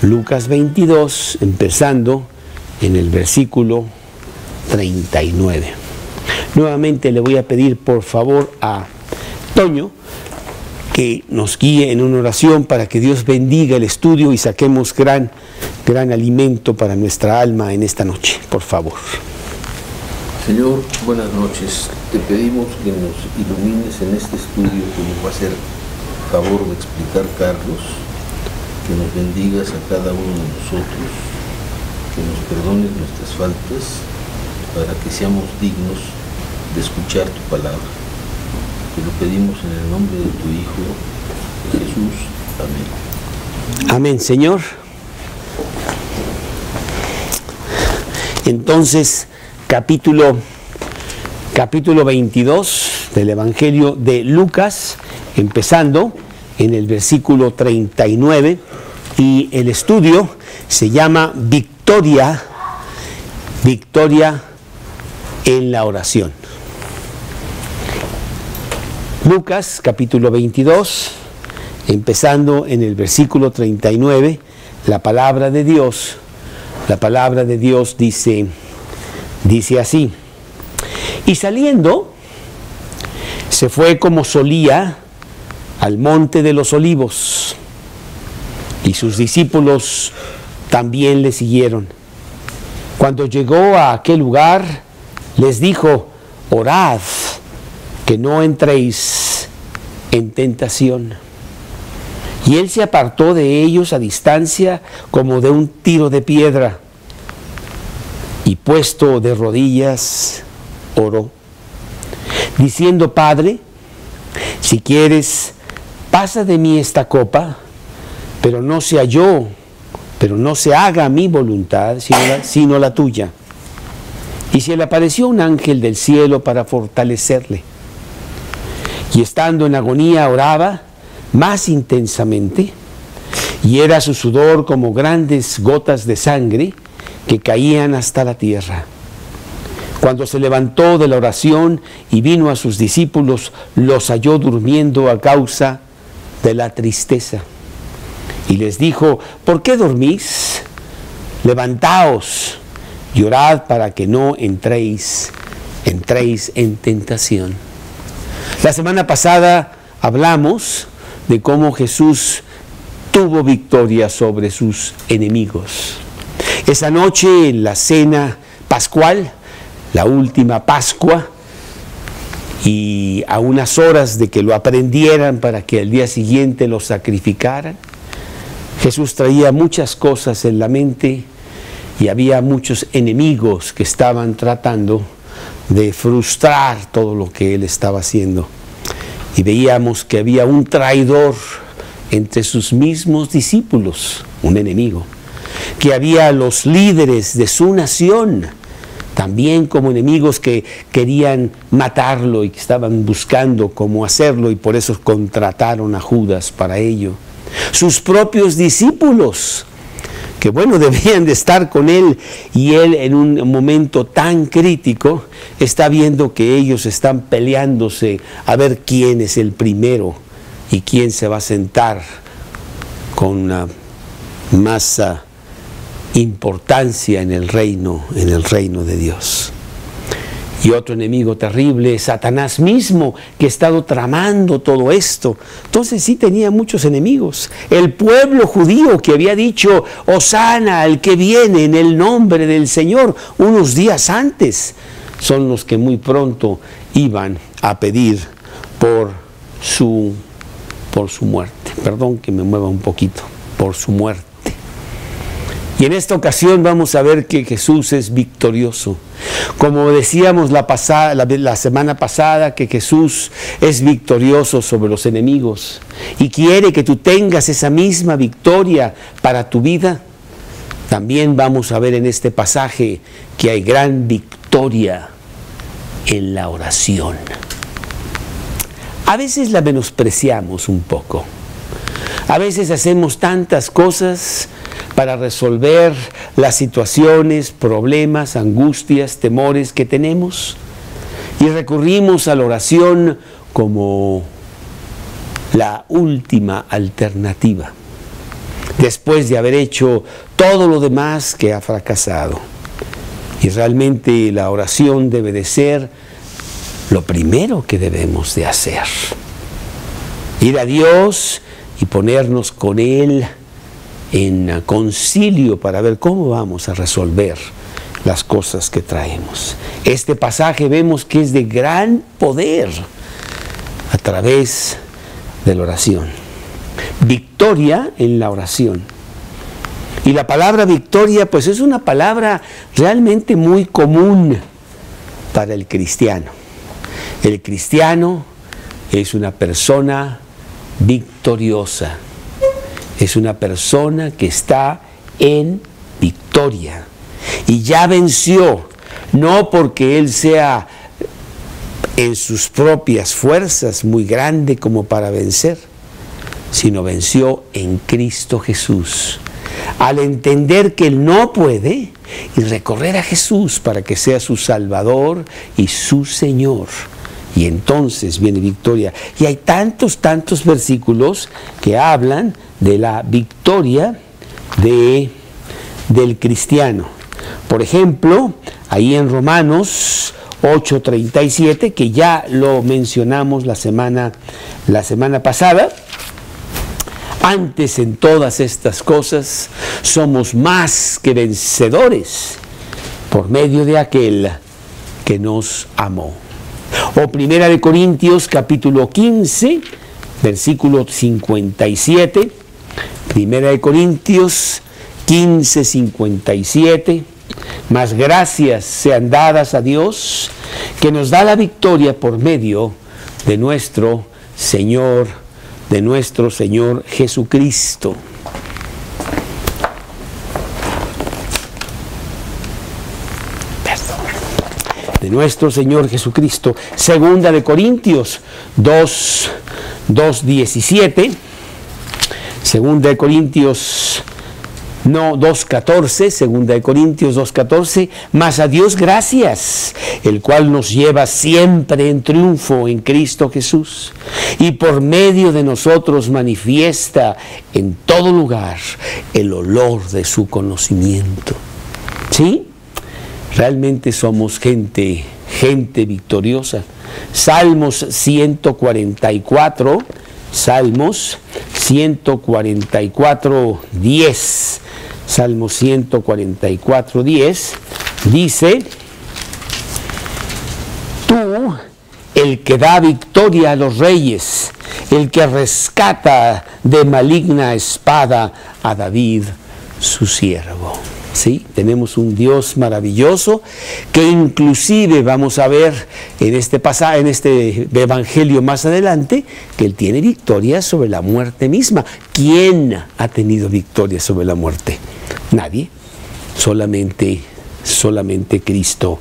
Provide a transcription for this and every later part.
Lucas 22, empezando en el versículo 39. Nuevamente le voy a pedir por favor a Toño que nos guíe en una oración para que Dios bendiga el estudio y saquemos gran alimento para nuestra alma en esta noche, por favor. Señor, buenas noches. Te pedimos que nos ilumines en este estudio que nos va a hacer favor de explicar Carlos, que nos bendigas a cada uno de nosotros, que nos perdones nuestras faltas, para que seamos dignos de escuchar tu palabra. Te lo pedimos en el nombre de tu Hijo, Jesús. Amén. Amén, Señor. Entonces, capítulo 22 del Evangelio de Lucas, empezando en el versículo 39, y el estudio se llama Victoria en la oración. Lucas capítulo 22, empezando en el versículo 39, la palabra de Dios dice así: y saliendo, se fue como solía al monte de los olivos, y sus discípulos también le siguieron. Cuando llegó a aquel lugar, les dijo: orad, que no entréis en tentación. Y él se apartó de ellos a distancia como de un tiro de piedra, y puesto de rodillas, oró, diciendo: Padre, si quieres, pasa de mí esta copa, pero no se haga mi voluntad, sino la tuya. Y se le apareció un ángel del cielo para fortalecerle. Y estando en agonía oraba más intensamente, y era su sudor como grandes gotas de sangre que caían hasta la tierra. Cuando se levantó de la oración y vino a sus discípulos, los halló durmiendo a causa de la tristeza. Y les dijo: ¿por qué dormís? Levantaos y orad para que no entréis en tentación. La semana pasada hablamos de cómo Jesús tuvo victoria sobre sus enemigos. Esa noche, en la cena pascual, la última Pascua, y a unas horas de que lo aprendieran para que al día siguiente lo sacrificaran, Jesús traía muchas cosas en la mente y había muchos enemigos que estaban tratando de frustrar todo lo que él estaba haciendo. Y veíamos que había un traidor entre sus mismos discípulos, un enemigo, que había los líderes de su nación también como enemigos que querían matarlo y que estaban buscando cómo hacerlo, y por eso contrataron a Judas para ello. Sus propios discípulos, que bueno, debían de estar con él, y él en un momento tan crítico está viendo que ellos están peleándose a ver quién es el primero y quién se va a sentar con más importancia en el reino de Dios. Y otro enemigo terrible, Satanás mismo, que ha estado tramando todo esto. Entonces sí tenía muchos enemigos. El pueblo judío que había dicho: Hosana al que viene en el nombre del Señor, unos días antes, son los que muy pronto iban a pedir por su muerte. Perdón que me mueva un poquito, por su muerte. Y en esta ocasión vamos a ver que Jesús es victorioso. Como decíamos la semana pasada, que Jesús es victorioso sobre los enemigos y quiere que tú tengas esa misma victoria para tu vida. También vamos a ver en este pasaje que hay gran victoria en la oración. A veces la menospreciamos un poco. A veces hacemos tantas cosas para resolver las situaciones, problemas, angustias, temores que tenemos, y recurrimos a la oración como la última alternativa. después de haber hecho todo lo demás que ha fracasado. Y realmente la oración debe de ser lo primero que debemos de hacer. Ir a Dios y ponernos con Él en concilio para ver cómo vamos a resolver las cosas que traemos. Este pasaje vemos que es de gran poder a través de la oración. Victoria en la oración. Y la palabra victoria, pues es una palabra realmente muy común para el cristiano. El cristiano es una persona victoriosa. Es una persona que está en victoria. Y ya venció, no porque él sea en sus propias fuerzas muy grande como para vencer, sino venció en Cristo Jesús. Al entender que él no puede, y recorrer a Jesús para que sea su Salvador y su Señor. Y entonces viene victoria. Y hay tantos versículos que hablan de la victoria del cristiano. Por ejemplo, ahí en Romanos 8:37, que ya lo mencionamos la semana pasada. Antes en todas estas cosas somos más que vencedores por medio de aquel que nos amó. O Primera de Corintios capítulo 15, versículo 57. Primera de Corintios 15, 57. Mas gracias sean dadas a Dios, que nos da la victoria por medio de nuestro Señor Jesucristo. De nuestro Señor Jesucristo. Segunda de Corintios 2:17. Segunda de Corintios 2:14, segunda de Corintios 2:14, mas a Dios gracias, el cual nos lleva siempre en triunfo en Cristo Jesús, y por medio de nosotros manifiesta en todo lugar el olor de su conocimiento. ¿Sí? Realmente somos gente victoriosa. Salmos 144, Salmos 144:10. Salmo 144:10 dice: tú, el que da victoria a los reyes, el que rescata de maligna espada a David, su siervo. ¿Sí? Tenemos un Dios maravilloso que inclusive vamos a ver en este pasaje, en este evangelio más adelante, que Él tiene victoria sobre la muerte misma. ¿Quién ha tenido victoria sobre la muerte? Nadie. Solamente Cristo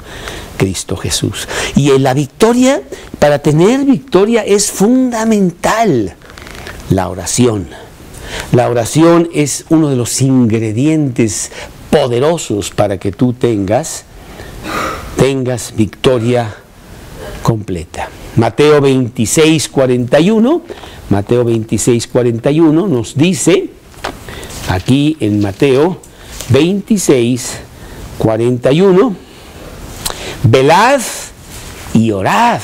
Jesús. Y en la victoria, para tener victoria es fundamental la oración. La oración es uno de los ingredientes poderosos para que tú tengas victoria completa. Mateo 26:41, Mateo 26:41 nos dice, aquí en Mateo 26:41, velad y orad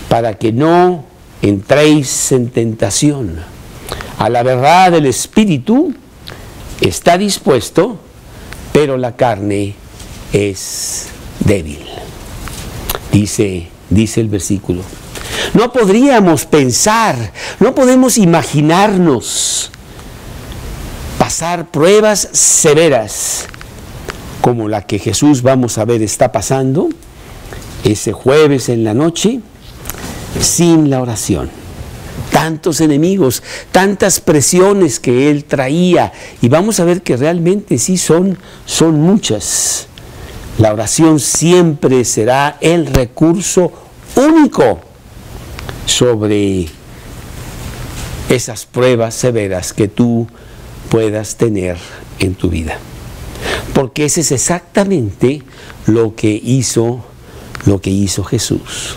para que no entréis en tentación. A la verdad el espíritu está dispuesto, pero la carne es débil. Dice el versículo. No podríamos pensar, no podemos imaginarnos pasar pruebas severas como la que Jesús, vamos a ver, está pasando ese jueves en la noche sin la oración. Tantos enemigos, tantas presiones que Él traía, y vamos a ver que realmente sí son muchas. La oración siempre será el recurso único sobre esas pruebas severas que tú puedas tener en tu vida. Porque ese es exactamente lo que hizo Jesús.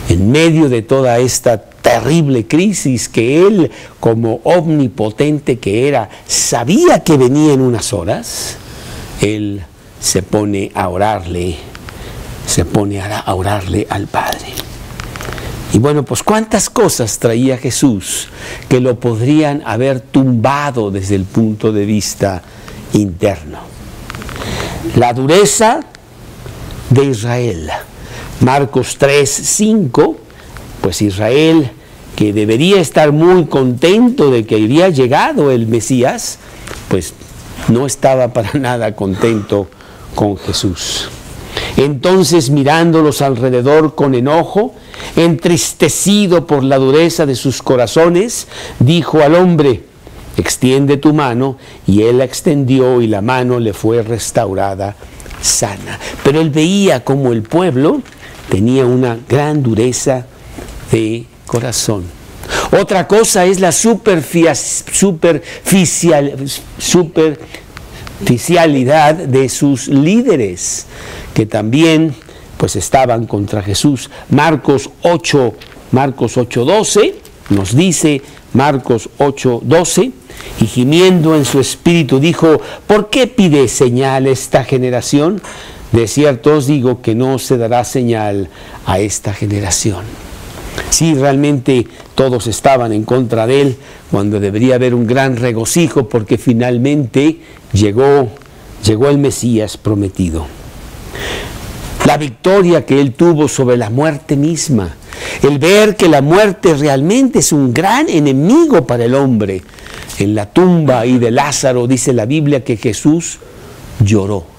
En medio de toda esta terrible crisis que él, como omnipotente que era, sabía que venía en unas horas, él se pone a orarle al Padre. Y bueno, pues cuántas cosas traía Jesús que lo podrían haber tumbado desde el punto de vista interno. La dureza de Israel. Marcos 3:5, pues Israel, que debería estar muy contento de que había llegado el Mesías, pues no estaba para nada contento con Jesús. Entonces, mirándolos alrededor con enojo, entristecido por la dureza de sus corazones, dijo al hombre: extiende tu mano, y él la extendió y la mano le fue restaurada sana. Pero él veía como el pueblo tenía una gran dureza de corazón. Otra cosa es la superficialidad de sus líderes, que también pues estaban contra Jesús. Marcos 8:12 nos dice, Marcos 8:12, y gimiendo en su espíritu dijo: ¿por qué pide señal esta generación? De cierto os digo que no se dará señal a esta generación. Sí, realmente todos estaban en contra de él, cuando debería haber un gran regocijo, porque finalmente llegó el Mesías prometido. La victoria que él tuvo sobre la muerte misma, el ver que la muerte realmente es un gran enemigo para el hombre. En la tumba ahí de Lázaro dice la Biblia que Jesús lloró.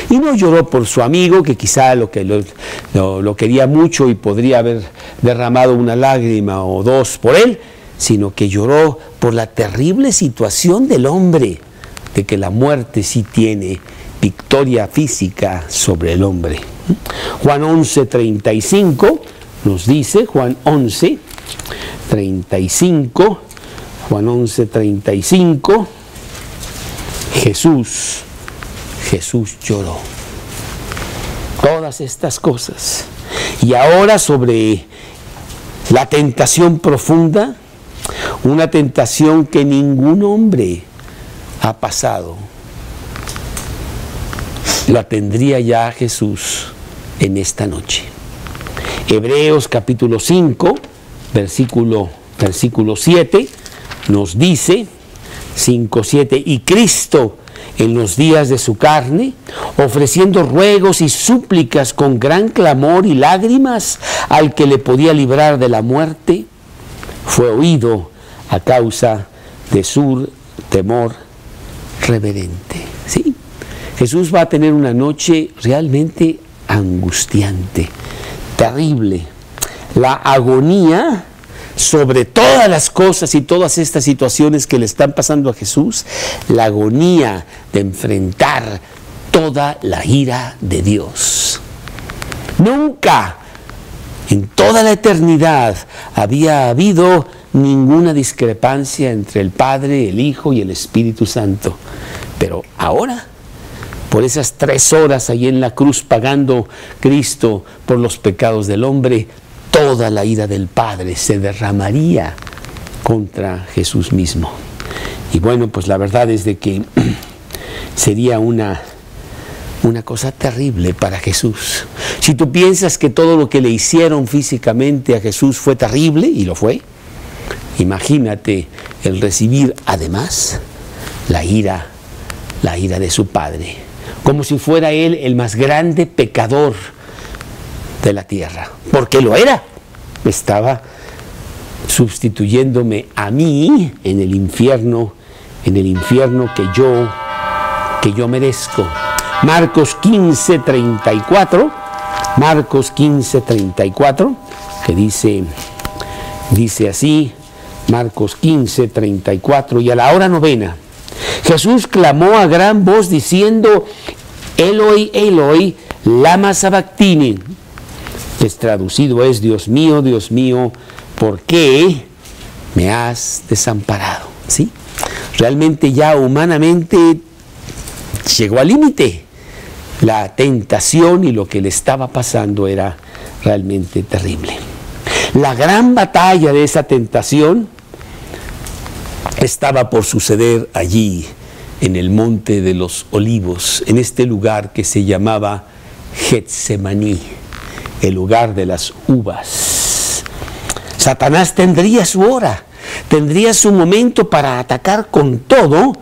Y no lloró por su amigo, que quizá lo quería mucho y podría haber derramado una lágrima o dos por él, sino que lloró por la terrible situación del hombre, de que la muerte sí tiene victoria física sobre el hombre. Juan 11:35 nos dice, Juan 11:35, Jesús lloró. Todas estas cosas. Y ahora sobre la tentación profunda, una tentación que ningún hombre ha pasado, la tendría ya Jesús en esta noche. Hebreos capítulo 5, versículo 7, nos dice, 5:7, y Cristo en los días de su carne, ofreciendo ruegos y súplicas con gran clamor y lágrimas al que le podía librar de la muerte, fue oído a causa de su temor reverente. ¿Sí? Jesús va a tener una noche realmente angustiante, terrible. La agonía sobre todas las cosas y todas estas situaciones que le están pasando a Jesús, la agonía de enfrentar toda la ira de Dios. Nunca en toda la eternidad había habido ninguna discrepancia entre el Padre, el Hijo y el Espíritu Santo. Pero ahora, por esas 3 horas ahí en la cruz pagando Cristo por los pecados del hombre, toda la ira del Padre se derramaría contra Jesús mismo. Y bueno, pues la verdad es de que sería una cosa terrible para Jesús. Si tú piensas que todo lo que le hicieron físicamente a Jesús fue terrible, y lo fue, imagínate el recibir además la ira de su Padre, como si fuera él el más grande pecador de la tierra, porque lo era. Estaba sustituyéndome a mí en el infierno que yo merezco. Marcos 15:34, que dice así, Marcos 15:34, y a la hora 9, Jesús clamó a gran voz diciendo: Eloi, Eloi, lama sabactini. Pues traducido es: Dios mío, ¿por qué me has desamparado? ¿Sí? Realmente ya humanamente llegó al límite. La tentación y lo que le estaba pasando era realmente terrible. La gran batalla de esa tentación estaba por suceder allí, en el Monte de los Olivos, en este lugar que se llamaba Getsemaní, el lugar de las uvas. Satanás tendría su hora, tendría su momento para atacar con todo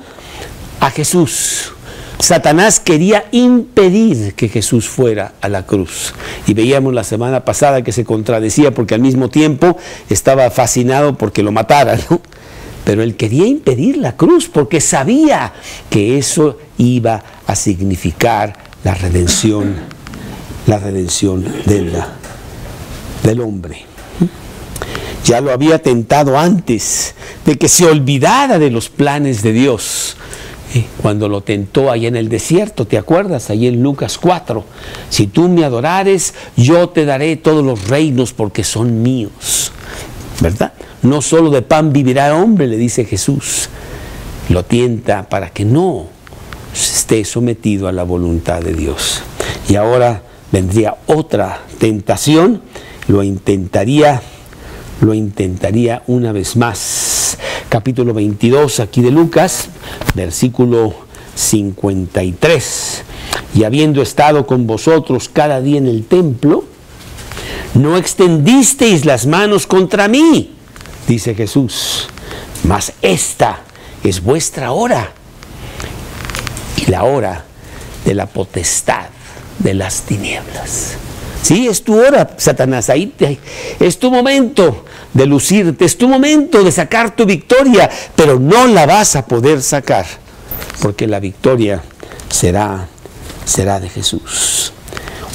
a Jesús. Satanás quería impedir que Jesús fuera a la cruz. Y veíamos la semana pasada que se contradecía porque al mismo tiempo estaba fascinado porque lo mataran, ¿no? Pero él quería impedir la cruz porque sabía que eso iba a significar la redención del hombre. Ya lo había tentado antes de que se olvidara de los planes de Dios. Cuando lo tentó allá en el desierto, ¿te acuerdas? Allí en Lucas 4. Si tú me adorares, yo te daré todos los reinos porque son míos. ¿Verdad? No solo de pan vivirá el hombre, le dice Jesús. Lo tienta para que no esté sometido a la voluntad de Dios. Y ahora vendría otra tentación, lo intentaría una vez más. Capítulo 22 aquí de Lucas, versículo 53. Y habiendo estado con vosotros cada día en el templo, no extendisteis las manos contra mí, dice Jesús, mas esta es vuestra hora y la hora de la potestad de las tinieblas. Sí, es tu hora, Satanás, ahí es tu momento de lucirte, es tu momento de sacar tu victoria, pero no la vas a poder sacar, porque la victoria será de Jesús.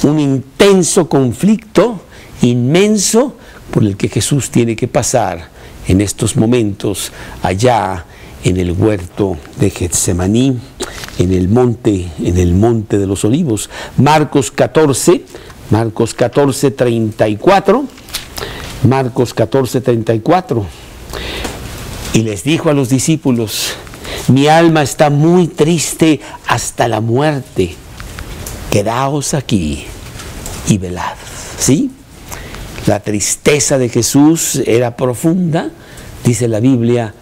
Un intenso conflicto inmenso por el que Jesús tiene que pasar en estos momentos allá en el huerto de Getsemaní, en el monte de los Olivos. Marcos 14, 34. Marcos 14, 34. Y les dijo a los discípulos: mi alma está muy triste hasta la muerte. Quedaos aquí y velad. ¿Sí? La tristeza de Jesús era profunda, dice la Biblia,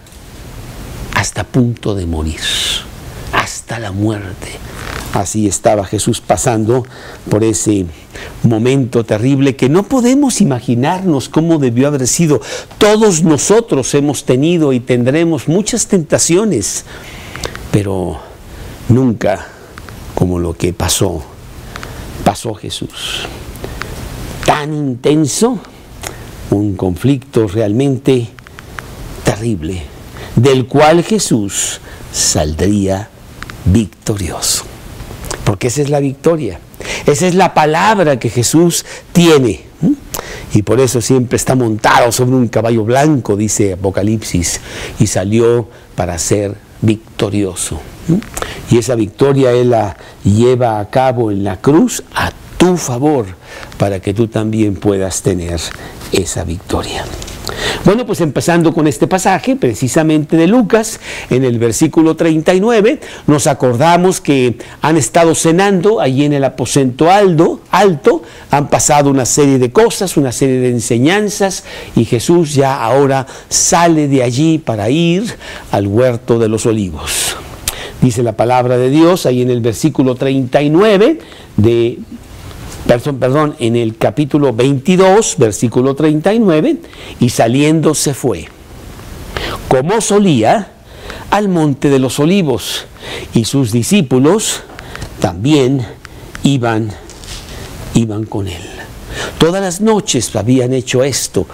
hasta punto de morir, hasta la muerte. Así estaba Jesús pasando por ese momento terrible que no podemos imaginarnos cómo debió haber sido. Todos nosotros hemos tenido y tendremos muchas tentaciones, pero nunca como lo que pasó Jesús. Tan intenso, un conflicto realmente terrible, del cual Jesús saldría victorioso. Porque esa es la victoria, esa es la palabra que Jesús tiene. Y por eso siempre está montado sobre un caballo blanco, dice Apocalipsis, y salió para ser victorioso. Y esa victoria Él la lleva a cabo en la cruz a tu favor, para que tú también puedas tener esa victoria. Bueno, pues empezando con este pasaje, precisamente de Lucas, en el versículo 39, nos acordamos que han estado cenando allí en el aposento alto, han pasado una serie de cosas, una serie de enseñanzas, y Jesús ya ahora sale de allí para ir al huerto de los Olivos. Dice la palabra de Dios ahí en el versículo 39 en el capítulo 22, versículo 39, y saliendo se fue, como solía, al monte de los Olivos, y sus discípulos también iban con él. Todas las noches habían hecho esto.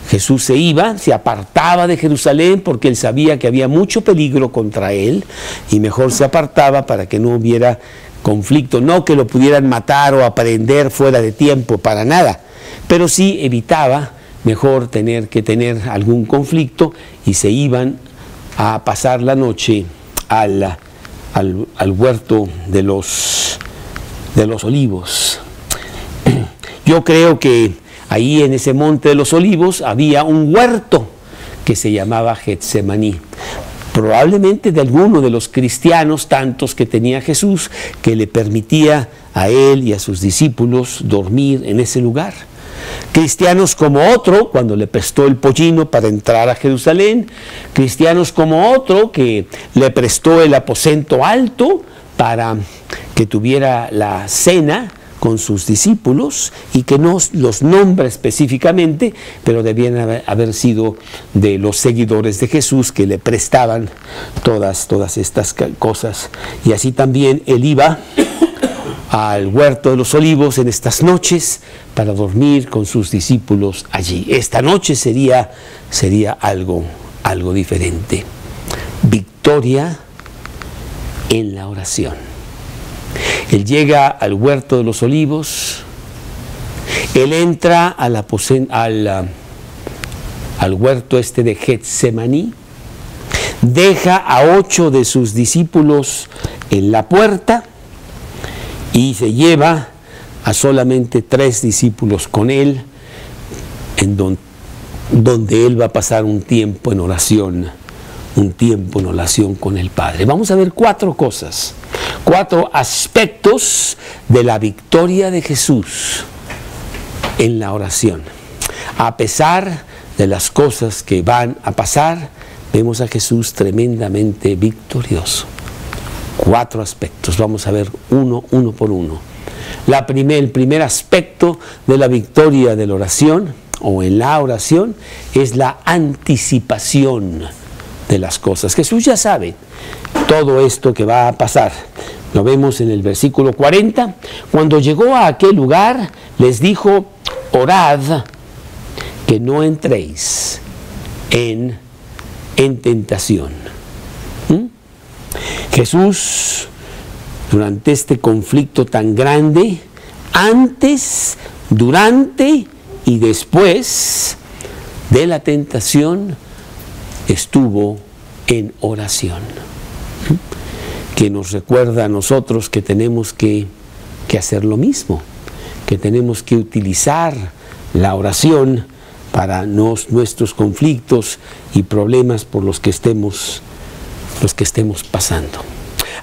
Jesús se apartaba de Jerusalén porque él sabía que había mucho peligro contra él, y mejor se apartaba para que no hubiera conflicto, no que lo pudieran matar o aprehender fuera de tiempo, para nada, pero sí evitaba mejor tener algún conflicto, y se iban a pasar la noche al huerto de los Olivos. Yo creo que ahí en ese monte de los Olivos había un huerto que se llamaba Getsemaní. Probablemente de alguno de los cristianos, tantos que tenía Jesús, que le permitía a él y a sus discípulos dormir en ese lugar. Cristianos como otro, cuando le prestó el pollino para entrar a Jerusalén. Cristianos como otro que le prestó el aposento alto para que tuviera la cena con sus discípulos, y que no los nombra específicamente, pero debían haber sido de los seguidores de Jesús que le prestaban todas estas cosas. Y así también él iba al huerto de los olivos en estas noches para dormir con sus discípulos allí. Esta noche sería algo diferente. Victoria en la oración. Él llega al huerto de los olivos, él entra al huerto de Getsemaní, deja a 8 de sus discípulos en la puerta y se lleva a solamente 3 discípulos con él, en donde él va a pasar un tiempo en oración con el Padre. Vamos a ver 4 cosas. 4 aspectos de la victoria de Jesús en la oración. A pesar de las cosas que van a pasar, vemos a Jesús tremendamente victorioso. 4 aspectos. Vamos a ver uno por uno. El primer aspecto de la victoria de la oración, o en la oración, es la anticipación de las cosas. Jesús ya sabe todo esto que va a pasar. Lo vemos en el versículo 40. Cuando llegó a aquel lugar, les dijo: orad que no entréis en tentación. Jesús, durante este conflicto tan grande, antes, durante y después de la tentación, estuvo en oración, que nos recuerda a nosotros que tenemos que hacer lo mismo, que tenemos que utilizar la oración para nuestros conflictos y problemas por los que estemos pasando.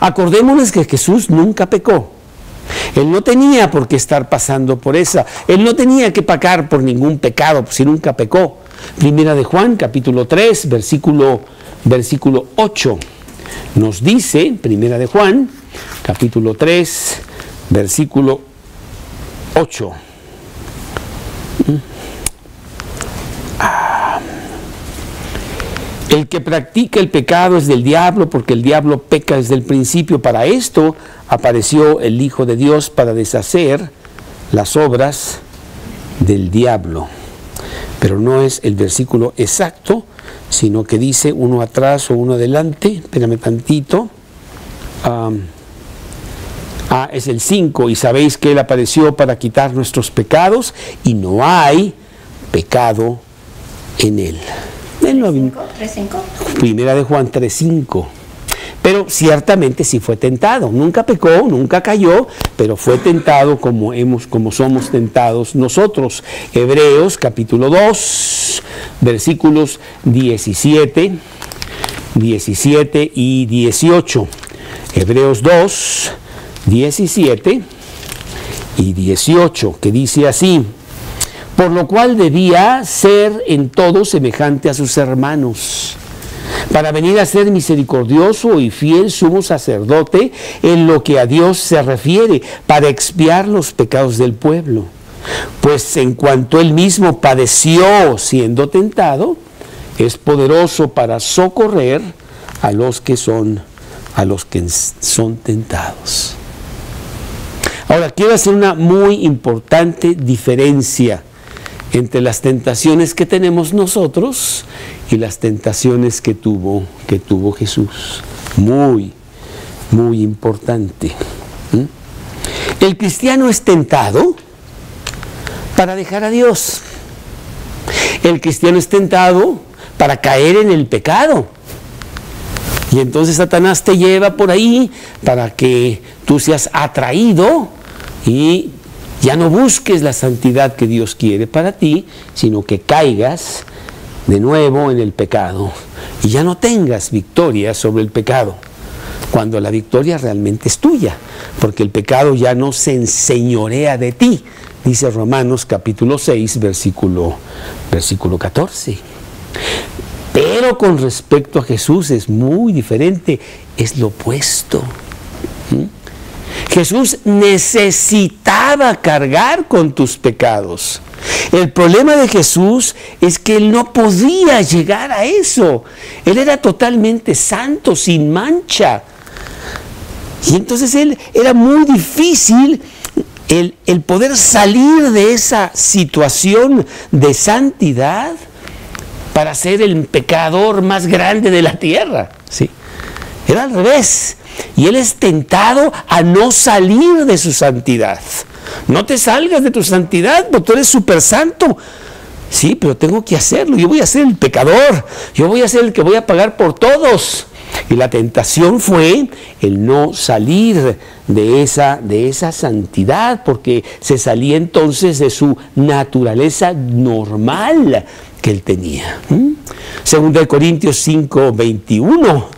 Acordémonos que Jesús nunca pecó. Él no tenía por qué estar pasando por esa. Él no tenía que pagar por ningún pecado, si nunca pecó. Primera de Juan, capítulo 3, versículo 8. Nos dice, Primera de Juan, capítulo 3, versículo 8. El que practica el pecado es del diablo, porque el diablo peca desde el principio. Para esto apareció el Hijo de Dios, para deshacer las obras del diablo. Pero no es el versículo exacto, sino que dice uno atrás o uno adelante. Espérame tantito. Es el 5. Y sabéis que Él apareció para quitar nuestros pecados, y no hay pecado en Él. 3:5. Primera de Juan 3:5. Pero ciertamente sí fue tentado. Nunca pecó, nunca cayó, pero fue tentado como somos tentados nosotros. Hebreos capítulo 2, versículos 17 y 18. Hebreos 2, 17 y 18, que dice así: por lo cual debía ser en todo semejante a sus hermanos, para venir a ser misericordioso y fiel sumo sacerdote en lo que a Dios se refiere, para expiar los pecados del pueblo. Pues en cuanto él mismo padeció siendo tentado, es poderoso para socorrer a los que son tentados. Ahora, quiero hacer una muy importante diferencia entre las tentaciones que tenemos nosotros y las tentaciones que tuvo Jesús. Muy, muy importante. El cristiano es tentado para dejar a Dios. El cristiano es tentado para caer en el pecado. Y entonces Satanás te lleva por ahí para que tú seas atraído y ya no busques la santidad que Dios quiere para ti, sino que caigas de nuevo en el pecado y ya no tengas victoria sobre el pecado, cuando la victoria realmente es tuya, porque el pecado ya no se enseñorea de ti, dice Romanos capítulo 6, versículo 14. Pero con respecto a Jesús es muy diferente, es lo opuesto. Jesús necesitaba cargar con tus pecados. El problema de Jesús es que Él no podía llegar a eso. Él era totalmente santo, sin mancha. Y entonces era muy difícil el poder salir de esa situación de santidad para ser el pecador más grande de la tierra, ¿sí? Era al revés. Y Él es tentado a no salir de su santidad. No te salgas de tu santidad, porque tú eres súper santo. Sí, pero tengo que hacerlo. Yo voy a ser el pecador. Yo voy a ser el que voy a pagar por todos. Y la tentación fue el no salir de esa santidad, porque se salía entonces de su naturaleza normal que Él tenía. Segunda de Corintios 5, 21.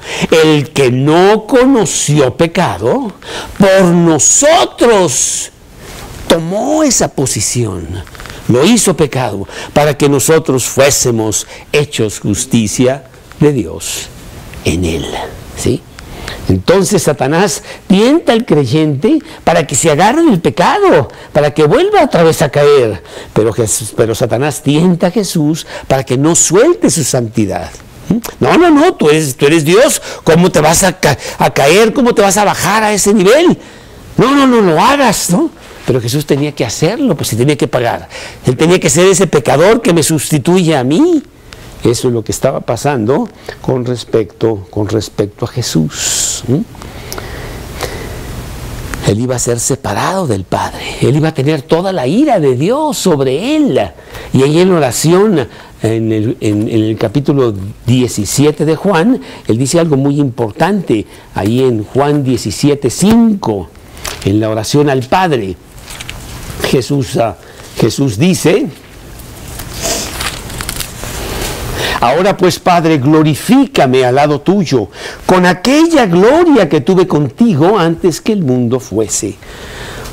El que no conoció pecado, por nosotros tomó esa posición, lo hizo pecado, para que nosotros fuésemos hechos justicia de Dios en Él. ¿Sí? Entonces Satanás tienta al creyente para que se agarre del pecado, para que vuelva otra vez a caer. Pero Satanás tienta a Jesús para que no suelte su santidad. No, tú eres Dios. ¿Cómo te vas a caer? ¿Cómo te vas a bajar a ese nivel? No lo hagas, ¿no? Pero Jesús tenía que hacerlo, pues se tenía que pagar. Él tenía que ser ese pecador que me sustituye a mí. Eso es lo que estaba pasando con respecto a Jesús. Él iba a ser separado del Padre. Él iba a tener toda la ira de Dios sobre él. Y ahí en oración, en el capítulo 17 de Juan, él dice algo muy importante. Ahí en Juan 17:5, en la oración al Padre, Jesús dice: ahora pues, Padre, glorifícame al lado tuyo, con aquella gloria que tuve contigo antes que el mundo fuese.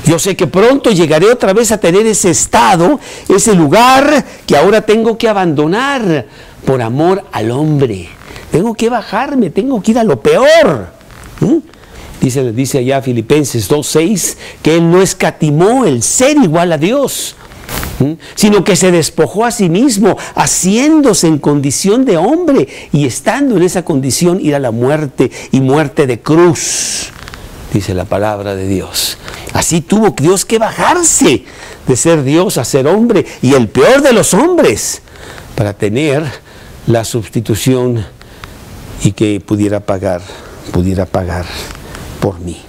Yo sé que pronto llegaré otra vez a tener ese estado, ese lugar que ahora tengo que abandonar por amor al hombre. Tengo que bajarme, tengo que ir a lo peor. Dice allá Filipenses 2:6 que Él no escatimó el ser igual a Dios, sino que se despojó a sí mismo, haciéndose en condición de hombre, y estando en esa condición ir a la muerte, y muerte de cruz, dice la palabra de Dios. Así tuvo Dios que bajarse de ser Dios a ser hombre, y el peor de los hombres, para tener la sustitución y que pudiera pagar por mí.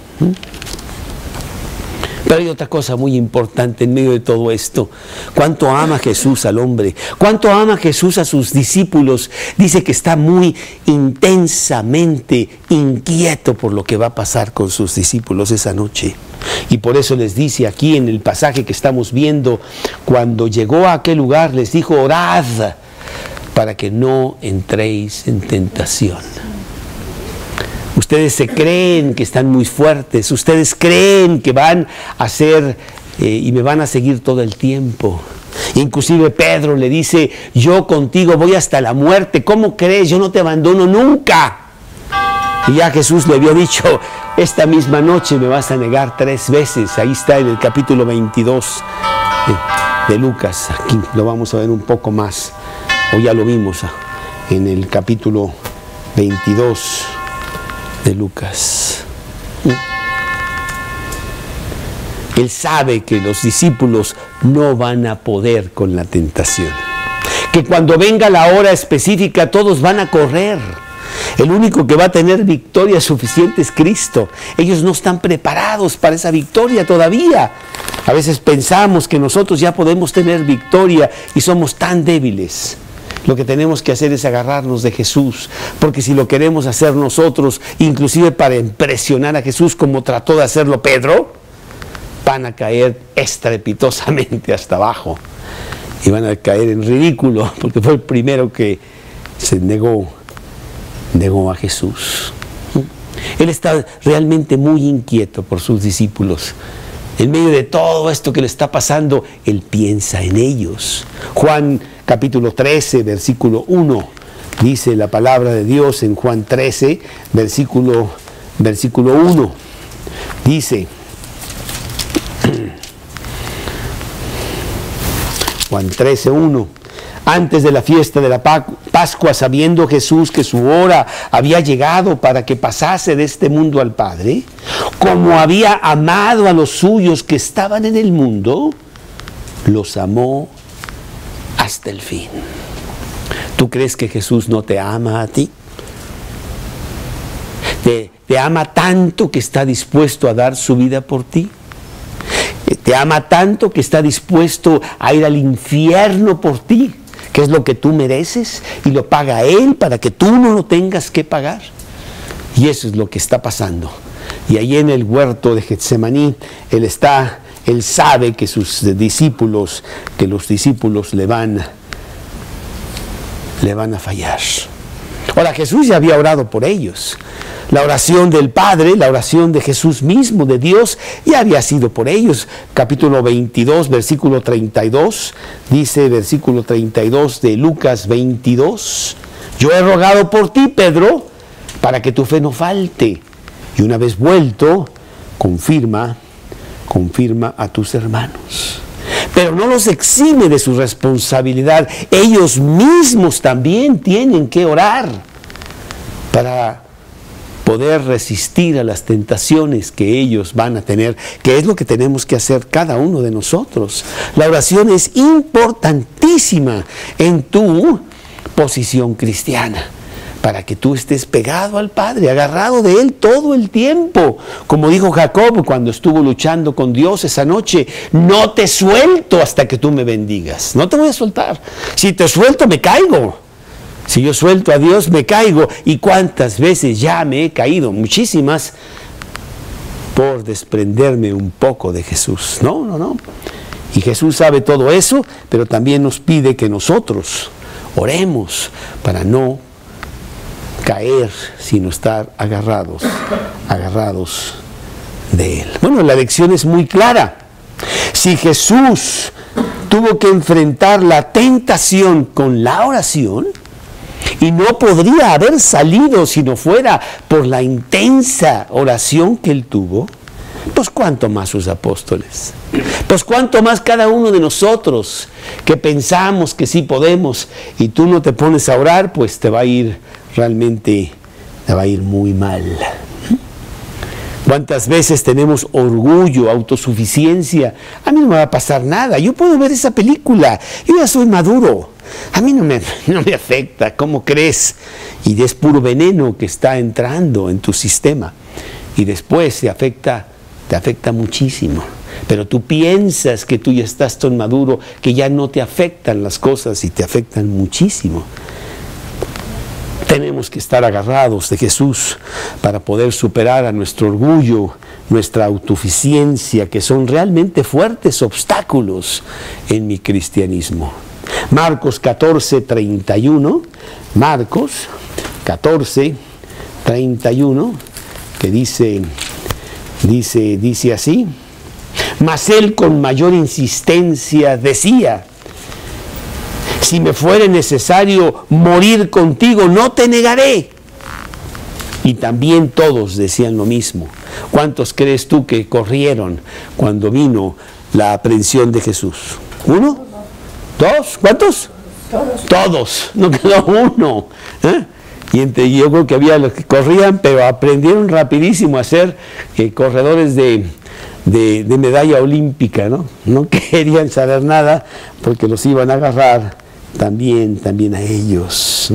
Pero hay otra cosa muy importante en medio de todo esto. ¿Cuánto ama Jesús al hombre? ¿Cuánto ama Jesús a sus discípulos? Dice que está muy intensamente inquieto por lo que va a pasar con sus discípulos esa noche. Y por eso les dice aquí en el pasaje que estamos viendo, cuando llegó a aquel lugar les dijo: orad para que no entréis en tentación. Ustedes se creen que están muy fuertes, ustedes creen que van a ser y me van a seguir todo el tiempo. Inclusive Pedro le dice: yo contigo voy hasta la muerte, ¿cómo crees? Yo no te abandono nunca. Y ya Jesús le había dicho: esta misma noche me vas a negar 3 veces. Ahí está en el capítulo 22 de Lucas. Aquí lo vamos a ver un poco más, o ya lo vimos en el capítulo 22 de Lucas. Él sabe que los discípulos no van a poder con la tentación, que cuando venga la hora específica todos van a correr. El único que va a tener victoria suficiente es Cristo. Ellos no están preparados para esa victoria todavía. A veces pensamos que nosotros ya podemos tener victoria y somos tan débiles. Lo que tenemos que hacer es agarrarnos de Jesús, porque si lo queremos hacer nosotros, inclusive para impresionar a Jesús como trató de hacerlo Pedro, van a caer estrepitosamente hasta abajo y van a caer en ridículo, porque fue el primero que se negó a Jesús. Él está realmente muy inquieto por sus discípulos En medio de todo esto que le está pasando, Él piensa en ellos. Juan capítulo 13, versículo 1, dice la palabra de Dios en Juan 13, versículo 1. Dice, Juan 13, 1. Antes de la fiesta de la Pascua, sabiendo Jesús que su hora había llegado para que pasase de este mundo al Padre, como había amado a los suyos que estaban en el mundo, los amó hasta el fin. ¿Tú crees que Jesús no te ama a ti? Te ama tanto que está dispuesto a dar su vida por ti. Te ama tanto que está dispuesto a ir al infierno por ti, que es lo que tú mereces, y lo paga Él para que tú no lo tengas que pagar. Y eso es lo que está pasando. Y ahí en el huerto de Getsemaní, Él sabe que los discípulos le van a fallar. Ahora, Jesús ya había orado por ellos. La oración del Padre, la oración de Jesús mismo, de Dios, ya había sido por ellos. Capítulo 22, versículo 32, dice versículo 32 de Lucas 22, yo he rogado por ti, Pedro, para que tu fe no falte. Y una vez vuelto, confirma a tus hermanos. Pero no los exime de su responsabilidad. Ellos mismos también tienen que orar para poder resistir a las tentaciones que ellos van a tener, que es lo que tenemos que hacer cada uno de nosotros. La oración es importantísima en tu posición cristiana, para que tú estés pegado al Padre, agarrado de Él todo el tiempo. Como dijo Jacob cuando estuvo luchando con Dios esa noche, no te suelto hasta que tú me bendigas. No te voy a soltar. Si te suelto, me caigo. Si yo suelto a Dios, me caigo. ¿Y cuántas veces ya me he caído? Muchísimas, por desprenderme un poco de Jesús. No. Y Jesús sabe todo eso, pero también nos pide que nosotros oremos para no caer, sino estar agarrados de Él. Bueno, la lección es muy clara. Si Jesús tuvo que enfrentar la tentación con la oración, y no podría haber salido si no fuera por la intensa oración que Él tuvo, pues cuánto más sus apóstoles, pues cuánto más cada uno de nosotros que pensamos que sí podemos y tú no te pones a orar, pues te va a ir realmente, te va a ir muy mal. ¿Cuántas veces tenemos orgullo, autosuficiencia? A mí no me va a pasar nada, yo puedo ver esa película, yo ya soy maduro, a mí no me afecta, ¿cómo crees? Y es puro veneno que está entrando en tu sistema y después te afecta muchísimo. Pero tú piensas que tú ya estás tan maduro que ya no te afectan las cosas y te afectan muchísimo. Tenemos que estar agarrados de Jesús para poder superar a nuestro orgullo, nuestra autosuficiencia, que son realmente fuertes obstáculos en mi cristianismo. Marcos 14, 31, Marcos 14, 31, que dice así, mas él con mayor insistencia decía, si me fuere necesario morir contigo, no te negaré. Y también todos decían lo mismo. ¿Cuántos crees tú que corrieron cuando vino la aprehensión de Jesús? ¿Uno? ¿Dos? ¿Cuántos? Todos. No quedó uno. Y yo creo que había los que corrían, pero aprendieron rapidísimo a ser corredores de medalla olímpica, ¿no? No querían saber nada porque los iban a agarrar también a ellos.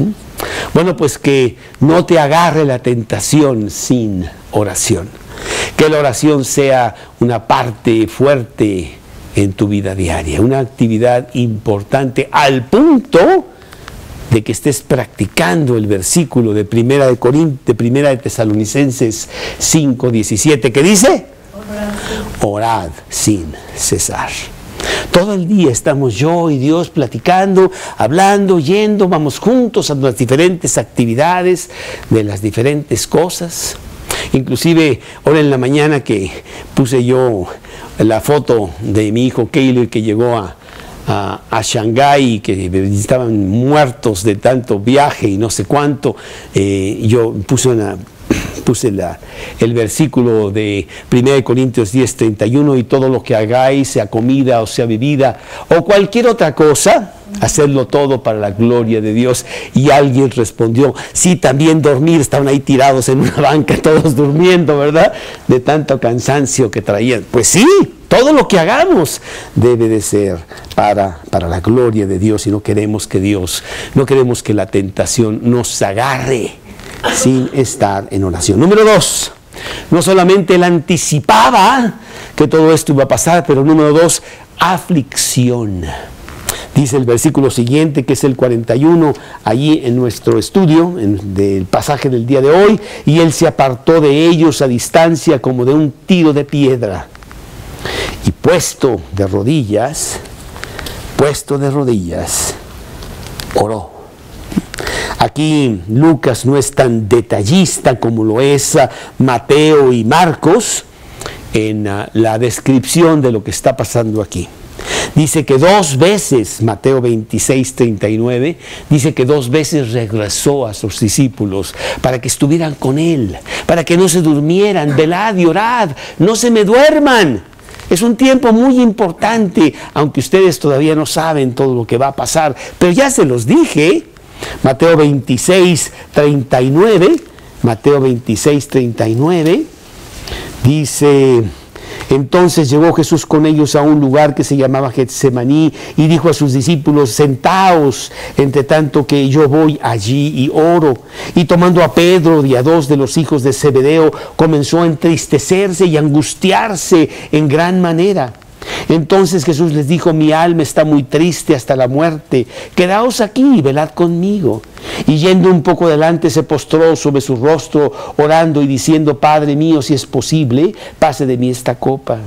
Bueno, pues que no te agarre la tentación sin oración. Que la oración sea una parte fuerte en tu vida diaria, una actividad importante al punto de que estés practicando el versículo de Primera de Tesalonicenses 5:17, que dice: orad sin cesar. Todo el día estamos yo y Dios platicando, hablando, yendo, vamos juntos a las diferentes actividades de las diferentes cosas. Inclusive, ahora en la mañana que puse yo la foto de mi hijo Keylor que llegó a Shanghái, que estaban muertos de tanto viaje y no sé cuánto, yo puse el versículo de 1 Corintios 10:31, y todo lo que hagáis, sea comida o sea bebida o cualquier otra cosa, hacerlo todo para la gloria de Dios. Y alguien respondió, sí, también dormir. Estaban ahí tirados en una banca, todos durmiendo, ¿verdad? De tanto cansancio que traían. Pues sí, todo lo que hagamos debe de ser para la gloria de Dios, y no queremos que la tentación nos agarre sin estar en oración. Número 2, no solamente él anticipaba que todo esto iba a pasar, pero número 2, aflicción. Dice el versículo siguiente, que es el 41, allí en nuestro estudio del pasaje del día de hoy: y él se apartó de ellos a distancia como de un tiro de piedra, y puesto de rodillas, oró. Aquí Lucas no es tan detallista como lo es Mateo y Marcos en la descripción de lo que está pasando aquí. Dice que 2 veces, Mateo 26:39, dice que 2 veces regresó a sus discípulos para que estuvieran con él, para que no se durmieran. Velad y orad, no se me duerman. Es un tiempo muy importante, aunque ustedes todavía no saben todo lo que va a pasar, pero ya se los dije. Mateo 26:39, Mateo 26:39, dice: entonces llegó Jesús con ellos a un lugar que se llamaba Getsemaní, y dijo a sus discípulos: sentaos, entre tanto que yo voy allí y oro. Y tomando a Pedro y a 2 de los hijos de Zebedeo, comenzó a entristecerse y angustiarse en gran manera. Entonces Jesús les dijo: mi alma está muy triste hasta la muerte, quedaos aquí y velad conmigo. Y yendo un poco adelante, se postró sobre su rostro, orando y diciendo: Padre mío, si es posible, pase de mí esta copa.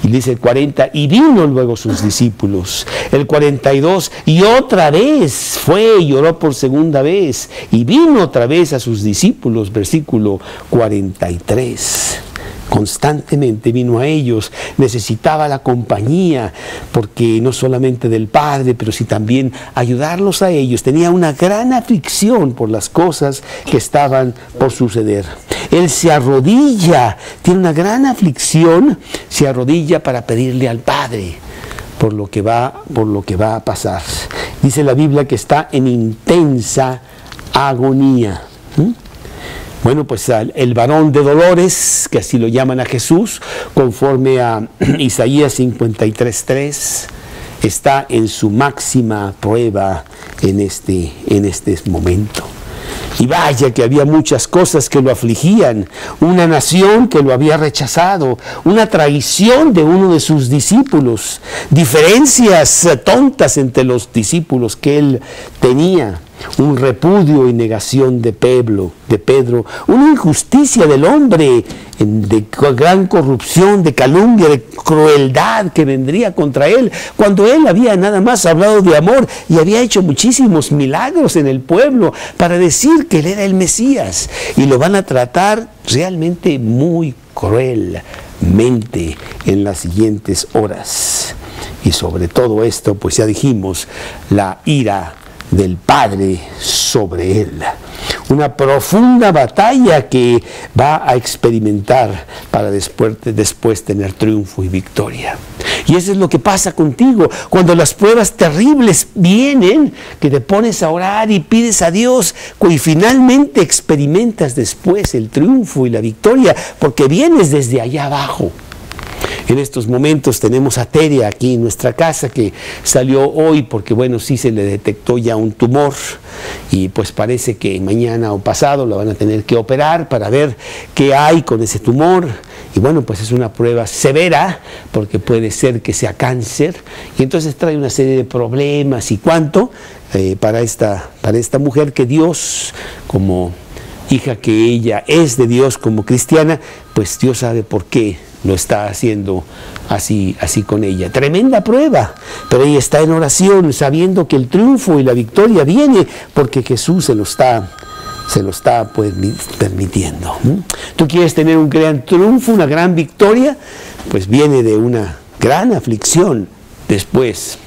Y dice el 40, y vino luego sus discípulos. El 42, y otra vez fue y oró por segunda vez, y vino otra vez a sus discípulos. Versículo 43. Constantemente vino a ellos, necesitaba la compañía, porque no solamente del Padre, pero sí también ayudarlos a ellos. Tenía una gran aflicción por las cosas que estaban por suceder. Él se arrodilla, tiene una gran aflicción, se arrodilla para pedirle al Padre por lo que va a pasar. Dice la Biblia que está en intensa agonía. Bueno, pues el varón de dolores, que así lo llaman a Jesús, conforme a Isaías 53:3, está en su máxima prueba en este momento. Y vaya que había muchas cosas que lo afligían: una nación que lo había rechazado, una traición de uno de sus discípulos, diferencias tontas entre los discípulos que él tenía, un repudio y negación de Pedro, una injusticia del hombre, de gran corrupción, de calumnia, de crueldad que vendría contra él, cuando él había nada más hablado de amor y había hecho muchísimos milagros en el pueblo para decir que él era el Mesías. Y lo van a tratar realmente muy cruelmente en las siguientes horas. Y sobre todo esto, pues ya dijimos, la ira del Padre sobre él. Una profunda batalla que va a experimentar para después tener triunfo y victoria. Y eso es lo que pasa contigo cuando las pruebas terribles vienen, que te pones a orar y pides a Dios, y finalmente experimentas después el triunfo y la victoria, porque vienes desde allá abajo. En estos momentos tenemos a Tere aquí en nuestra casa, que salió hoy porque, bueno, sí se le detectó ya un tumor, y pues parece que mañana o pasado la van a tener que operar para ver qué hay con ese tumor. Y bueno, pues es una prueba severa, porque puede ser que sea cáncer, y entonces trae una serie de problemas y cuánto para esta mujer, que Dios, como hija que ella es de Dios, como cristiana, pues Dios sabe por qué lo está haciendo así con ella. Tremenda prueba, pero ella está en oración, sabiendo que el triunfo y la victoria viene porque Jesús se lo está se lo está permitiendo. Tú quieres tener un gran triunfo, una gran victoria, pues viene de una gran aflicción después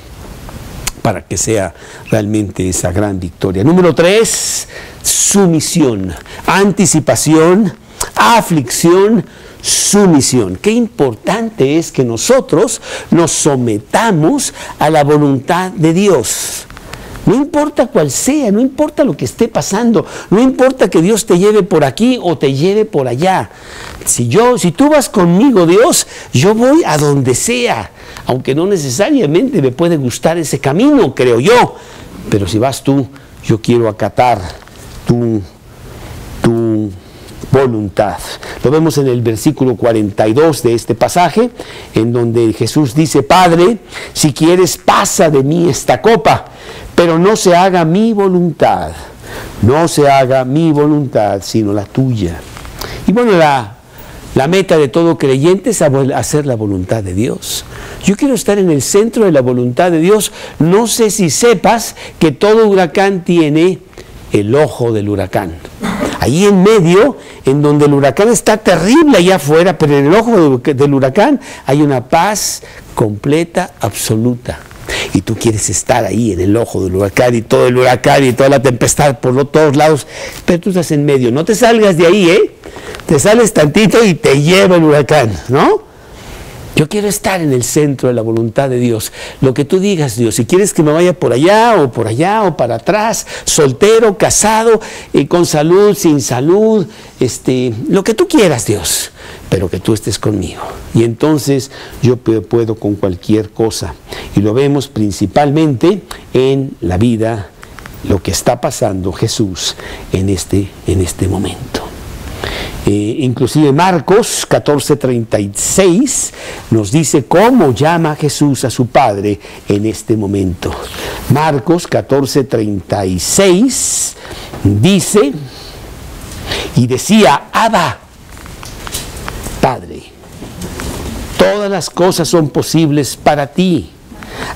para que sea realmente esa gran victoria. Número 3, sumisión, anticipación, aflicción, sumisión. Qué importante es que nosotros nos sometamos a la voluntad de Dios. No importa cuál sea, no importa lo que esté pasando, no importa que Dios te lleve por aquí o te lleve por allá. Si tú vas conmigo, Dios, yo voy a donde sea, aunque no necesariamente me puede gustar ese camino, creo yo. Pero si vas tú, yo quiero acatar tu voluntad. Lo vemos en el versículo 42 de este pasaje, en donde Jesús dice: Padre, si quieres, pasa de mí esta copa, pero no se haga mi voluntad, no se haga mi voluntad, sino la tuya. Y bueno, la meta de todo creyente es hacer la voluntad de Dios. Yo quiero estar en el centro de la voluntad de Dios. No sé si sepas que todo huracán tiene el ojo del huracán. Ahí en medio, en donde el huracán está terrible allá afuera, pero en el ojo del huracán hay una paz completa, absoluta. Y tú quieres estar ahí en el ojo del huracán y todo el huracán y toda la tempestad por todos lados, pero tú estás en medio. No te salgas de ahí, te sales tantito y te lleva el huracán, ¿no? Yo quiero estar en el centro de la voluntad de Dios. Lo que tú digas, Dios, si quieres que me vaya por allá o para atrás, soltero, casado, con salud, sin salud, lo que tú quieras, Dios, pero que tú estés conmigo. Y entonces yo puedo con cualquier cosa. Y lo vemos principalmente en la vida, lo que está pasando Jesús en este momento. Inclusive Marcos 14:36 nos dice cómo llama Jesús a su Padre en este momento. Marcos 14:36 dice, y decía: Abba, Padre, todas las cosas son posibles para ti.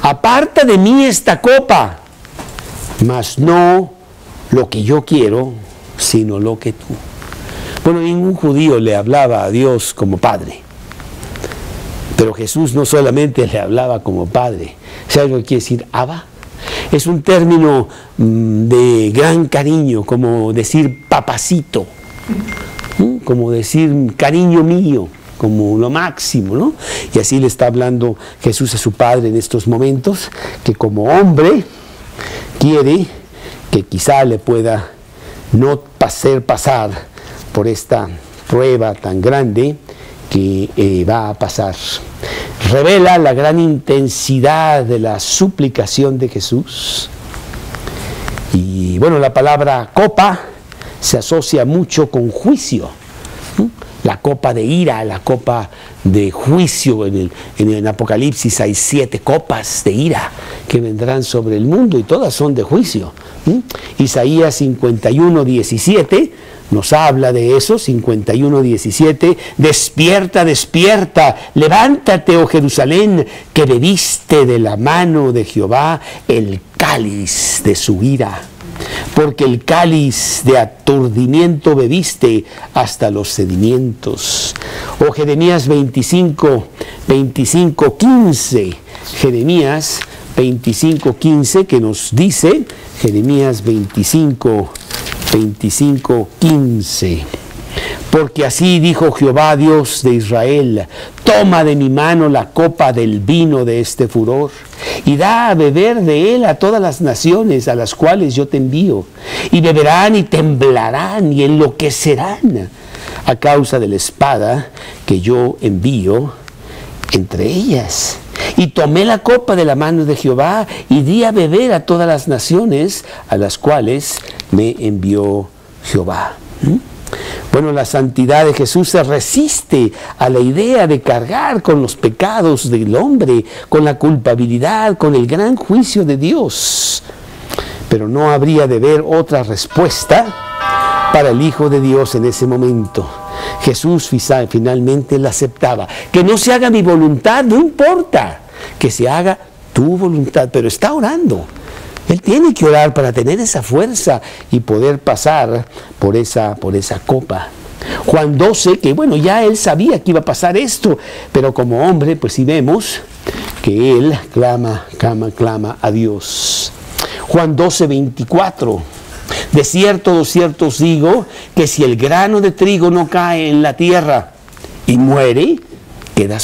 Aparta de mí esta copa, mas no lo que yo quiero, sino lo que tú. Bueno, ningún judío le hablaba a Dios como Padre. Pero Jesús no solamente le hablaba como Padre. ¿Sabes lo que quiere decir Abba? Es un término de gran cariño, como decir papacito, como decir cariño mío, como lo máximo, ¿no? Y así le está hablando Jesús a su Padre en estos momentos, que como hombre quiere que quizá le pueda no hacer pasar por esta prueba tan grande que va a pasar. Revela la gran intensidad de la suplicación de Jesús. Y bueno, la palabra copa se asocia mucho con juicio. La copa de ira, la copa de juicio. En Apocalipsis hay 7 copas de ira que vendrán sobre el mundo y todas son de juicio. Isaías 51:17 nos habla de eso, 51:17, despierta, despierta, levántate, oh Jerusalén, que bebiste de la mano de Jehová el cáliz de su ira. Porque el cáliz de aturdimiento bebiste hasta los sedientos. Oh Jeremías 25:15, Jeremías 25:15, que nos dice, Jeremías 25:15, porque así dijo Jehová Dios de Israel: toma de mi mano la copa del vino de este furor, y da a beber de él a todas las naciones a las cuales yo te envío, y beberán y temblarán y enloquecerán a causa de la espada que yo envío entre ellas. Y tomé la copa de la mano de Jehová y di a beber a todas las naciones a las cuales me envió Jehová. Bueno, la santidad de Jesús se resiste a la idea de cargar con los pecados del hombre, con la culpabilidad, con el gran juicio de Dios. Pero no habría de haber otra respuesta para el Hijo de Dios en ese momento. Jesús finalmente la aceptaba. Que no se haga mi voluntad, no importa, que se haga tu voluntad, pero está orando. Él tiene que orar para tener esa fuerza y poder pasar por esa copa. Juan 12, que bueno, ya él sabía que iba a pasar esto, pero como hombre, pues sí vemos que él clama a Dios. Juan 12, 24. De cierto os digo que si el grano de trigo no cae en la tierra y muere, queda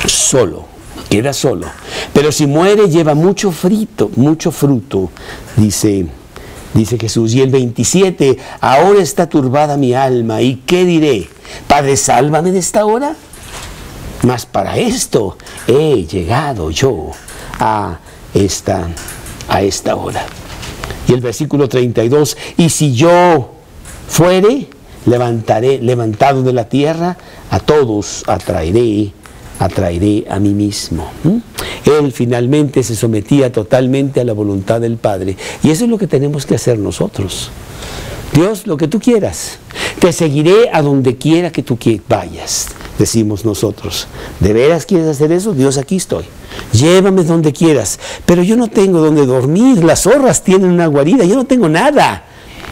solo. Pero si muere, lleva mucho fruto, dice Jesús. Y el 27, ahora está turbada mi alma, ¿y qué diré? Padre, sálvame de esta hora. Mas para esto he llegado yo a esta hora. Y el versículo 32, y si yo fuere levantado de la tierra, a todos atraeré a mí mismo. Él finalmente se sometía totalmente a la voluntad del Padre. Y eso es lo que tenemos que hacer nosotros. Dios, lo que tú quieras. Te seguiré a donde quiera que tú vayas, decimos nosotros. ¿De veras quieres hacer eso? Dios, aquí estoy. Llévame donde quieras. Pero yo no tengo donde dormir. Las zorras tienen una guarida. Yo no tengo nada.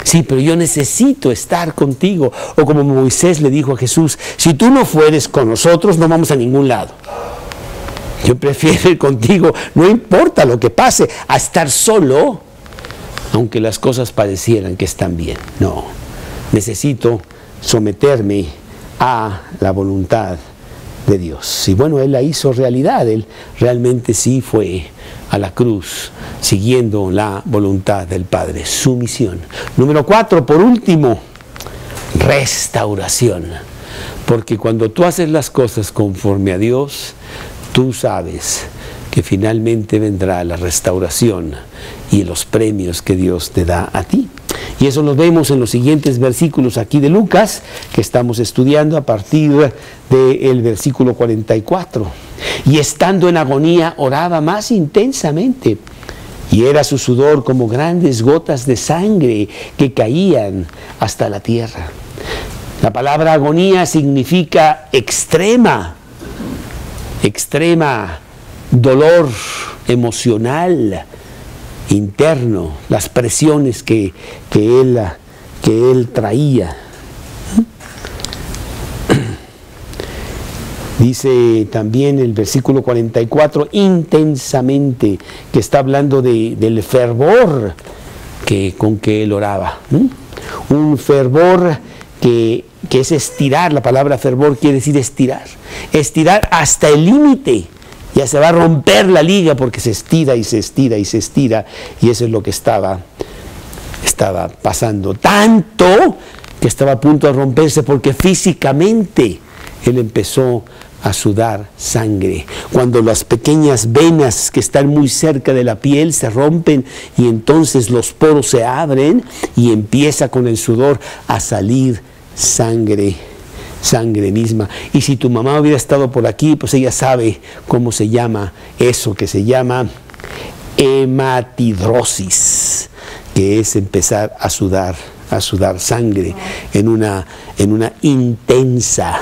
Sí, pero yo necesito estar contigo. O como Moisés le dijo a Jesús, si tú no fueres con nosotros, no vamos a ningún lado. Yo prefiero ir contigo, no importa lo que pase, a estar solo, aunque las cosas parecieran que están bien. No, necesito someterme a la voluntad de Dios. Y bueno, Él la hizo realidad. Él realmente sí fue a la cruz siguiendo la voluntad del Padre, su misión. Número 4, por último, restauración. Porque cuando tú haces las cosas conforme a Dios, tú sabes que finalmente vendrá la restauración y los premios que Dios te da a ti. Y eso lo vemos en los siguientes versículos aquí de Lucas, que estamos estudiando a partir del versículo 44. Y estando en agonía, oraba más intensamente, y era su sudor como grandes gotas de sangre que caían hasta la tierra. La palabra agonía significa extrema dolor emocional interno, las presiones que él traía. Dice también el versículo 44, intensamente, que está hablando del fervor con que él oraba. Un fervor que es estirar. La palabra fervor quiere decir estirar hasta el límite. Ya se va a romper la liga porque se estira y se estira y se estira, y eso es lo que estaba pasando. Tanto que estaba a punto de romperse porque físicamente él empezó a sudar sangre. Cuando las pequeñas venas que están muy cerca de la piel se rompen y entonces los poros se abren y empieza con el sudor a salir sangre misma. Y si tu mamá hubiera estado por aquí, pues ella sabe cómo se llama eso, que se llama hematidrosis, que es empezar a sudar sangre en una intensa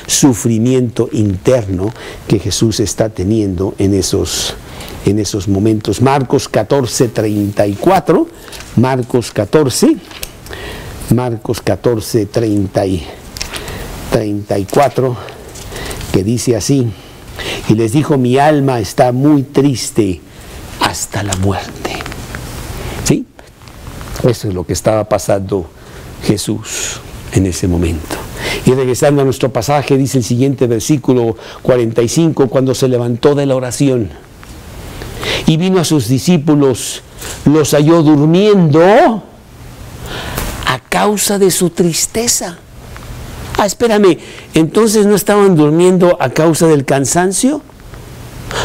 sufrimiento interno que Jesús está teniendo en esos momentos. Marcos 14, 34, Marcos 14, 34, que dice así: y les dijo, mi alma está muy triste hasta la muerte. ¿Sí? Eso es lo que estaba pasando Jesús en ese momento. Y regresando a nuestro pasaje, dice el siguiente versículo 45, cuando se levantó de la oración y vino a sus discípulos, los halló durmiendo a causa de su tristeza. Espérame, entonces no estaban durmiendo a causa del cansancio,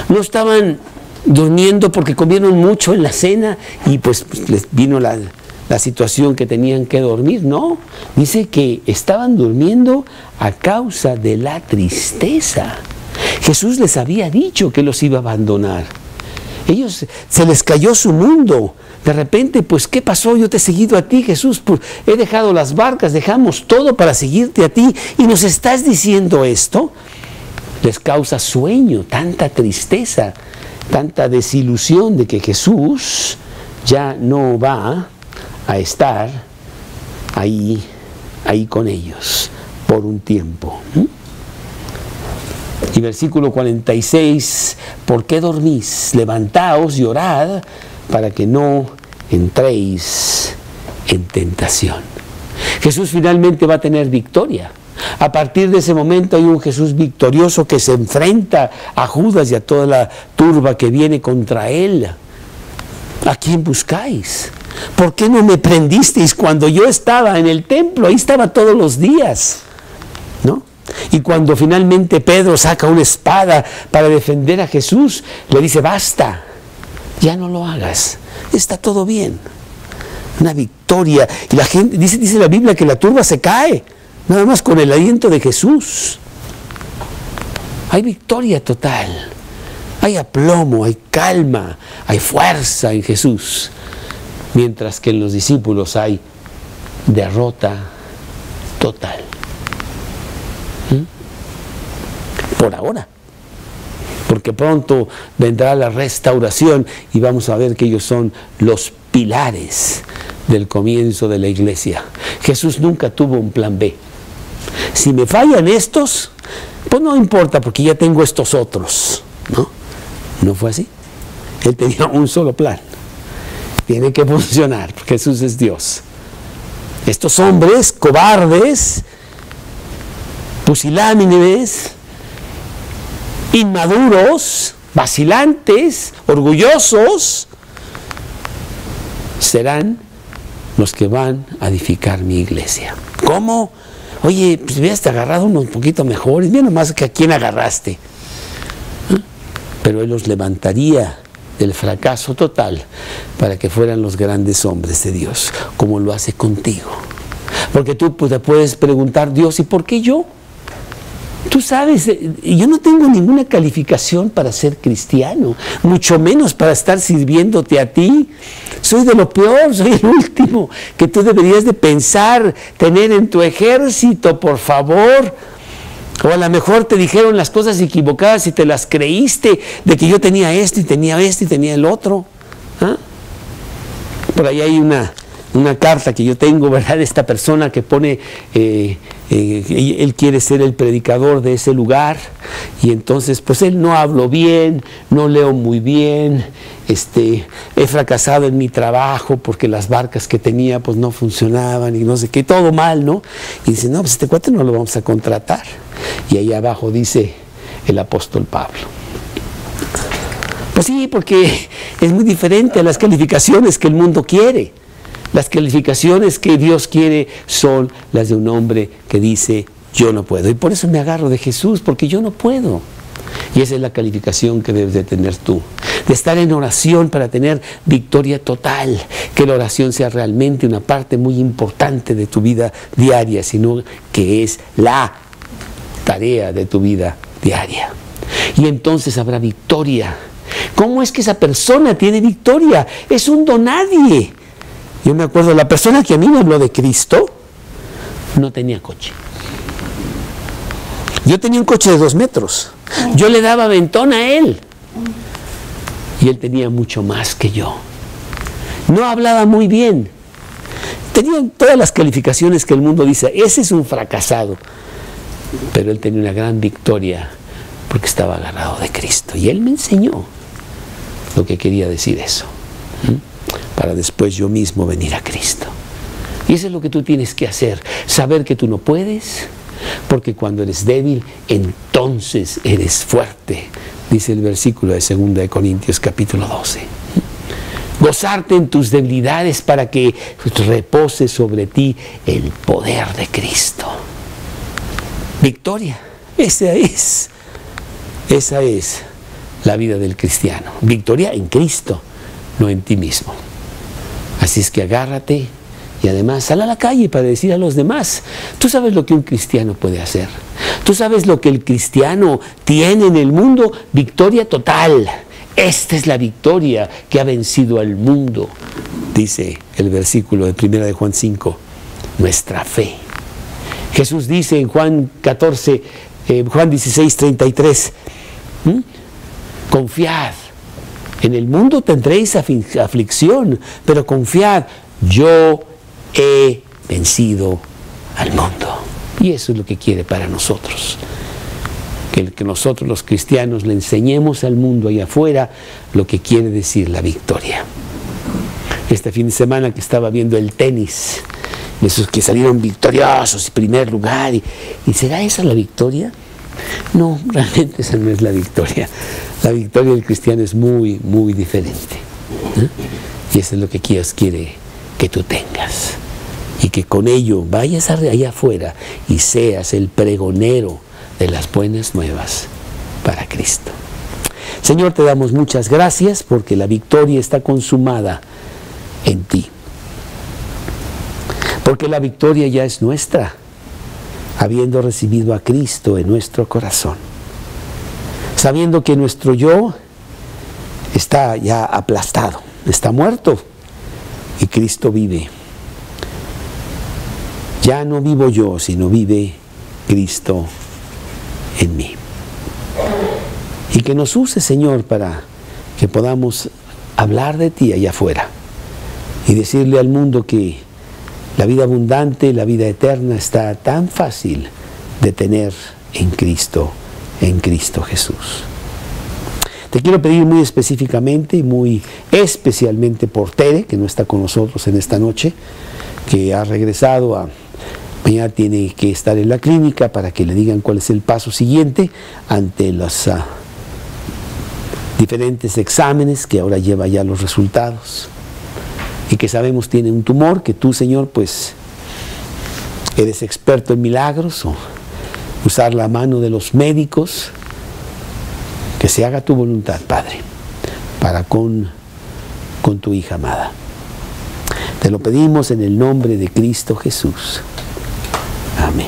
no estaban durmiendo porque comieron mucho en la cena y pues les vino la situación que tenían que dormir. No, dice que estaban durmiendo a causa de la tristeza. Jesús les había dicho que los iba a abandonar. Ellos, se les cayó su mundo. De repente, pues, ¿qué pasó? Yo te he seguido a ti, Jesús. Pues, he dejado las barcas, dejamos todo para seguirte a ti. Y nos estás diciendo esto. Les causa sueño, tanta tristeza. tanta desilusión de que Jesús ya no va a estar ahí con ellos por un tiempo. Y versículo 46, ¿por qué dormís? Levantaos y orad para que no entréis en tentación. Jesús finalmente va a tener victoria. A partir de ese momento hay un Jesús victorioso que se enfrenta a Judas y a toda la turba que viene contra él. ¿A quién buscáis? ¿Por qué no me prendisteis cuando yo estaba en el templo? Ahí estaba todos los días, ¿no? Y cuando finalmente Pedro saca una espada para defender a Jesús, le dice, basta, ya no lo hagas, está todo bien. Una victoria. Y la gente, dice la Biblia que la turba se cae, nada más con el aliento de Jesús. Hay victoria total. Hay aplomo, hay calma, hay fuerza en Jesús. Mientras que en los discípulos hay derrota total. Por ahora. Porque pronto vendrá la restauración y vamos a ver que ellos son los pilares del comienzo de la iglesia. Jesús nunca tuvo un plan B. Si me fallan estos, pues no importa porque ya tengo estos otros, ¿no? No fue así. Él tenía un solo plan. Tiene que funcionar, porque Jesús es Dios. Estos hombres cobardes, pusilánimes, inmaduros, vacilantes, orgullosos, serán los que van a edificar mi iglesia. ¿Cómo? Oye, pues hubieras agarrado unos poquito mejores, mira nomás que a quién agarraste. Pero Él los levantaría del fracaso total para que fueran los grandes hombres de Dios, como lo hace contigo. Porque tú pues, te puedes preguntar, Dios, ¿y por qué yo? Tú sabes, yo no tengo ninguna calificación para ser cristiano, mucho menos para estar sirviéndote a ti. Soy de lo peor, soy el último que tú deberías de pensar tener en tu ejército, por favor. O a lo mejor te dijeron las cosas equivocadas y te las creíste, de que yo tenía esto y tenía esto y tenía el otro. ¿Ah? Por ahí hay una carta que yo tengo, ¿verdad? De esta persona que pone, él quiere ser el predicador de ese lugar y entonces pues él no hablo bien, no leo muy bien, he fracasado en mi trabajo porque las barcas que tenía pues no funcionaban y no sé qué, todo mal, ¿no? Y dice, no, pues este cuate no lo vamos a contratar. Y ahí abajo dice el apóstol Pablo. Pues sí, porque es muy diferente a las calificaciones que el mundo quiere. Las calificaciones que Dios quiere son las de un hombre que dice, yo no puedo. Y por eso me agarro de Jesús, porque yo no puedo. Y esa es la calificación que debes de tener tú. De estar en oración para tener victoria total. Que la oración sea realmente una parte muy importante de tu vida diaria, sino que es la tarea de tu vida diaria. Y entonces habrá victoria. ¿Cómo es que esa persona tiene victoria? Es un donadie. Yo me acuerdo, la persona que a mí me habló de Cristo no tenía coche. Yo tenía un coche de 2 metros. Yo le daba aventón a él. Y él tenía mucho más que yo. No hablaba muy bien. Tenía todas las calificaciones que el mundo dice, ese es un fracasado. Pero él tenía una gran victoria porque estaba agarrado de Cristo. Y él me enseñó lo que quería decir eso. Para después yo mismo venir a Cristo. Y eso es lo que tú tienes que hacer, saber que tú no puedes, porque cuando eres débil, entonces eres fuerte, dice el versículo de 2 Corintios capítulo 12. Gozarte en tus debilidades para que repose sobre ti el poder de Cristo. Victoria, esa es la vida del cristiano. Victoria en Cristo, no en ti mismo. Así es que agárrate y además sal a la calle para decir a los demás. Tú sabes lo que un cristiano puede hacer. Tú sabes lo que el cristiano tiene en el mundo. Victoria total. Esta es la victoria que ha vencido al mundo. Dice el versículo de 1 de Juan 5. Nuestra fe. Jesús dice en Juan 16, 33. Confiad En el mundo tendréis aflicción, pero confiad, yo he vencido al mundo. Y eso es lo que quiere para nosotros. Que nosotros los cristianos le enseñemos al mundo allá afuera lo que quiere decir la victoria. Este fin de semana que estaba viendo el tenis, esos que salieron victoriosos, primer lugar, ¿y será esa la victoria? No, realmente esa no es la victoria. La victoria del cristiano es muy, muy diferente, ¿eh? Y eso es lo que Dios quiere que tú tengas. Y que con ello vayas allá afuera y seas el pregonero de las buenas nuevas para Cristo. Señor, te damos muchas gracias porque la victoria está consumada en ti. Porque la victoria ya es nuestra, habiendo recibido a Cristo en nuestro corazón. Sabiendo que nuestro yo está ya aplastado, está muerto y Cristo vive. Ya no vivo yo, sino vive Cristo en mí. Y que nos use, Señor, para que podamos hablar de ti allá afuera y decirle al mundo que la vida abundante, la vida eterna está tan fácil de tener en Cristo Jesús. Te quiero pedir muy específicamente y muy especialmente por Tere, que no está con nosotros en esta noche, que ha regresado mañana tiene que estar en la clínica para que le digan cuál es el paso siguiente ante los diferentes exámenes que ahora lleva ya los resultados. Y que sabemos tiene un tumor, que tú, Señor, pues eres experto en milagros, o usar la mano de los médicos, que se haga tu voluntad, Padre, para con tu hija amada. Te lo pedimos en el nombre de Cristo Jesús. Amén.